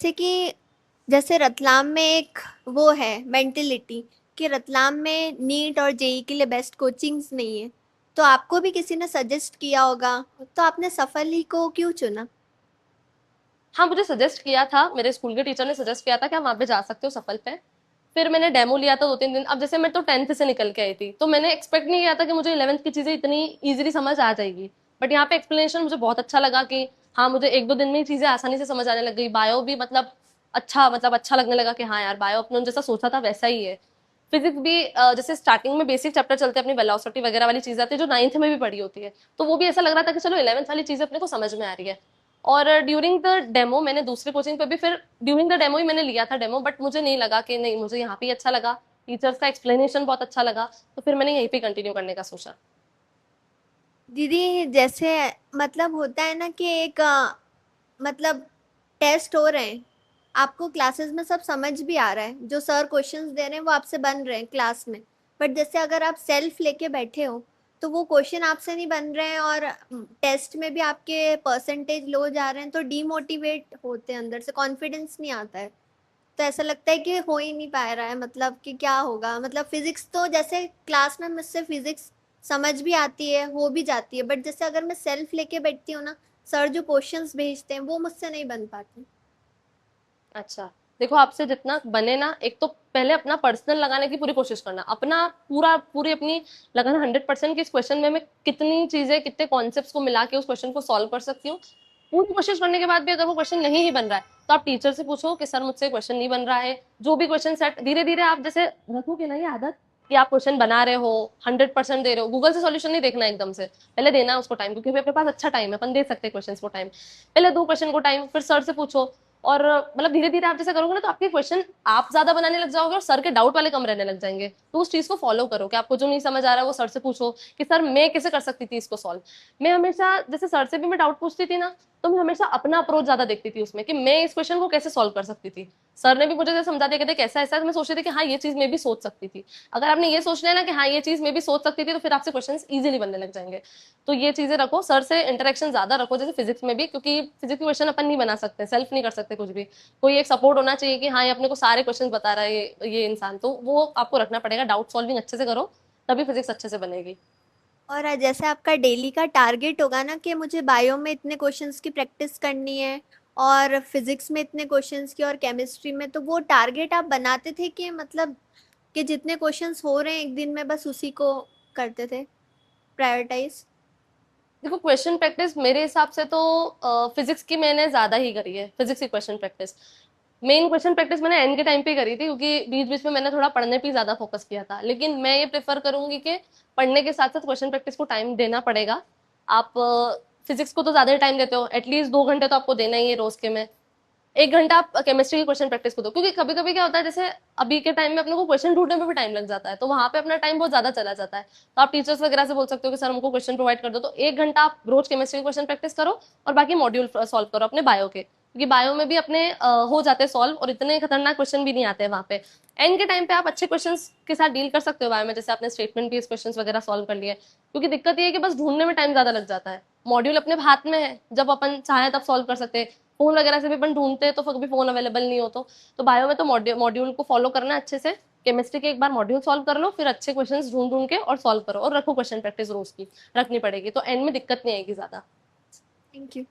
जैसे कि जैसे रतलाम में एक वो है मेंटेलिटी कि रतलाम में नीट और जेई के लिए बेस्ट कोचिंग्स नहीं है, तो आपको भी किसी ने सजेस्ट किया होगा, तो आपने सफल ही को क्यों चुना? हाँ, मुझे सजेस्ट किया था, मेरे स्कूल के टीचर ने सजेस्ट किया था कि आप वहाँ पे जा सकते हो सफल पे। फिर मैंने डेमो लिया था 2-3 दिन। अब जैसे मैं तो 10th से निकल के आई थी, तो मैंने एक्सपेक्ट नहीं किया था कि मुझे 11th की चीज़ें इतनी ईजिली समझ आ जाएगी। बट यहाँ पे एक्सप्लेनेशन मुझे बहुत अच्छा लगा कि हाँ, मुझे 1-2 दिन में ही चीज़ें आसानी से समझ आने लग गई। बायो भी मतलब अच्छा लगने लगा कि हाँ यार, बायो अपने जैसा सोचा था वैसा ही है। फिजिक्स भी जैसे स्टार्टिंग में बेसिक चैप्टर चलते हैं, अपनी वेलोसिटी वगैरह वाली चीज़ आती है जो 9th में भी पढ़ी होती है, तो वो भी ऐसा लग रहा था कि चलो 11th वाली चीज़ें अपने को समझ में आ रही है। और ड्यूरिंग द डेमो मैंने दूसरी कोचिंग पे भी फिर ड्यूरिंग द डेमो ही मैंने लिया था डेमो, बट मुझे नहीं लगा कि नहीं, मुझे यहाँ पे ही अच्छा लगा। टीचर्स का एक्सप्लेनेशन बहुत अच्छा लगा, तो फिर मैंने यहीं पे कंटिन्यू करने का सोचा। दीदी जैसे मतलब होता है ना कि एक मतलब टेस्ट हो रहे हैं, आपको क्लासेस में सब समझ भी आ रहा है, जो सर क्वेश्चंस दे रहे हैं वो आपसे बन रहे हैं क्लास में। बट जैसे अगर आप सेल्फ लेके बैठे हो तो वो क्वेश्चन आपसे नहीं बन रहे हैं और टेस्ट में भी आपके परसेंटेज लो जा रहे हैं, तो डीमोटिवेट होते हैं, अंदर से कॉन्फिडेंस नहीं आता है। तो ऐसा लगता है कि हो ही नहीं पा रहा है, मतलब कि क्या होगा। मतलब फिजिक्स तो जैसे क्लास में मुझसे फिजिक्स समझ भी आती है, हो भी जाती है, बट जैसे अगर मैं सेल्फ लेके बैठती हूँ ना, सर जो क्वेश्चंस भेजते हैं वो मुझसे नहीं बन पाते। अच्छा, देखो आपसे जितना बने ना, एक तो पहले अपना पर्सनल लगाने की पूरी कोशिश करना, अपना पूरी अपनी लगाना 100% कि इस क्वेश्चन में मैं कितनी चीजें, कितने कॉन्सेप्ट्स को मिला के उस क्वेश्चन को सॉल्व कर सकती हूँ। पूरी कोशिश करने के बाद भी अगर वो क्वेश्चन नहीं ही बन रहा है, तो आप टीचर से पूछो कि सर मुझसे क्वेश्चन नहीं बन रहा है। जो भी क्वेश्चन सेट धीरे धीरे आप जैसे रखोगे ना ये आदत कि आप क्वेश्चन बना रहे हो, 100% दे रहे हो, गूगल से सॉल्यूशन नहीं देखना एकदम से, पहले देना है उसको टाइम, क्योंकि अपने पास अच्छा टाइम है, अपन दे सकते हैं क्वेश्चन को टाइम। पहले दो क्वेश्चन को टाइम, फिर सर से पूछो। और मतलब धीरे धीरे आप जैसे करोगे ना, तो आपके क्वेश्चन आप ज्यादा बनाने लग जाओगे और सर के डाउट वाले कम रहने लग जाएंगे। तो उस चीज को फॉलो करो कि आपको जो नहीं समझ आ रहा है वो सर से पूछो कि सर मैं कैसे कर सकती थी इसको सॉल्व। मैं हमेशा जैसे सर से भी मैं डाउट पूछती थी ना, तो मैं हमेशा अपना अप्रोच ज्यादा देखती थी उसमें कि मैं इस क्वेश्चन को कैसे सॉल्व कर सकती थी। सर ने भी मुझे जैसे समझा दिया, कहते कैसा ऐसा, तो मैं सोचती थी कि हाँ ये चीज मैं भी सोच सकती थी। अगर आपने ये सोच लिया ना कि हाँ ये चीज मैं भी सोच सकती थी, तो फिर आपसे क्वेश्चन इजीली बनने लग जाएंगे। तो ये चीजें रखो, सर से इंटरेक्शन ज्यादा रखो, जैसे फिजिक्स में भी, क्योंकि फिजिक्स के क्वेश्चन अपन नहीं बना सकते, सेल्फ नहीं कर सकते कुछ भी। कोई एक सपोर्ट होना चाहिए कि हाँ ये अपने को सारे क्वेश्चन बता रहा है ये इंसान, तो वो आपको रखना पड़ेगा। डाउट सॉल्विंग अच्छे से करो, तभी फिजिक्स अच्छे से बनेगी। और जैसे आपका डेली का टारगेट होगा ना कि मुझे बायो में इतने क्वेश्चंस की प्रैक्टिस करनी है और फिजिक्स में इतने क्वेश्चंस की और केमिस्ट्री में, तो वो टारगेट आप बनाते थे कि मतलब कि जितने क्वेश्चंस हो रहे हैं एक दिन में बस उसी को करते थे प्रायोरिटाइज? देखो क्वेश्चन प्रैक्टिस मेरे हिसाब से तो फिजिक्स की मैंने ज्यादा ही करी है, फिजिक्स की question practice. Main question practice मैंने एंड के टाइम पे करी थी, क्योंकि बीच बीच में मैंने थोड़ा पढ़ने पे ज्यादा फोकस किया था। लेकिन मैं ये प्रेफर करूंगी कि पढ़ने के साथ साथ क्वेश्चन प्रैक्टिस को टाइम देना पड़ेगा। आप फिजिक्स को तो ज्यादा टाइम देते हो, एटलीस्ट 2 घंटे तो आपको देना ही है रोज के में। 1 घंटा आप केमिस्ट्री की क्वेश्चन प्रैक्टिस को दो, क्योंकि कभी कभी क्या होता है, जैसे अभी के टाइम में अपने को क्वेश्चन ढूंढने में भी टाइम लग जाता है, तो वहां पे अपना टाइम बहुत ज्यादा चला जाता है। तो आप टीचर्स वगैरह से बोल सकते हो कि सर हमको क्वेश्चन प्रोवाइड कर दो, तो 1 घंटा आप रोज केमिस्ट्री की क्वेश्चन प्रैक्टिस करो और बाकी मॉड्यूल सॉल्व करो अपने बायो के, क्योंकि बायो में भी अपने हो जाते हैं सॉल्व, और इतने खतरनाक क्वेश्चन भी नहीं आते हैं वहां पे। एंड के टाइम पे आप अच्छे क्वेश्चन के साथ डील कर सकते हो बायो में, जैसे आपने स्टेटमेंट भी क्वेश्चन वगैरह सॉल्व कर लिए। क्योंकि दिक्कत ये है कि बस ढूंढने में टाइम ज्यादा लग जाता है। मॉड्यूल अपने हाथ में है, जब अपन चाहे तब सॉल्व कर सकते हैं। फोन वगैरह से भी अपन ढूंढते हैं, तो कभी फोन अवेलेबल नहीं हो तो बायो में तो मॉड्यूल को फॉलो करना है अच्छे से। केमिस्ट्री के एक बार मॉड्यूल सॉल्व कर लो, फिर अच्छे क्वेश्चंस ढूंढ ढूंढ के और सॉल्व करो, और रखो क्वेश्चन प्रैक्टिस रोज की, रखनी पड़ेगी, तो एंड में दिक्कत नहीं आएगी ज्यादा। Thank you.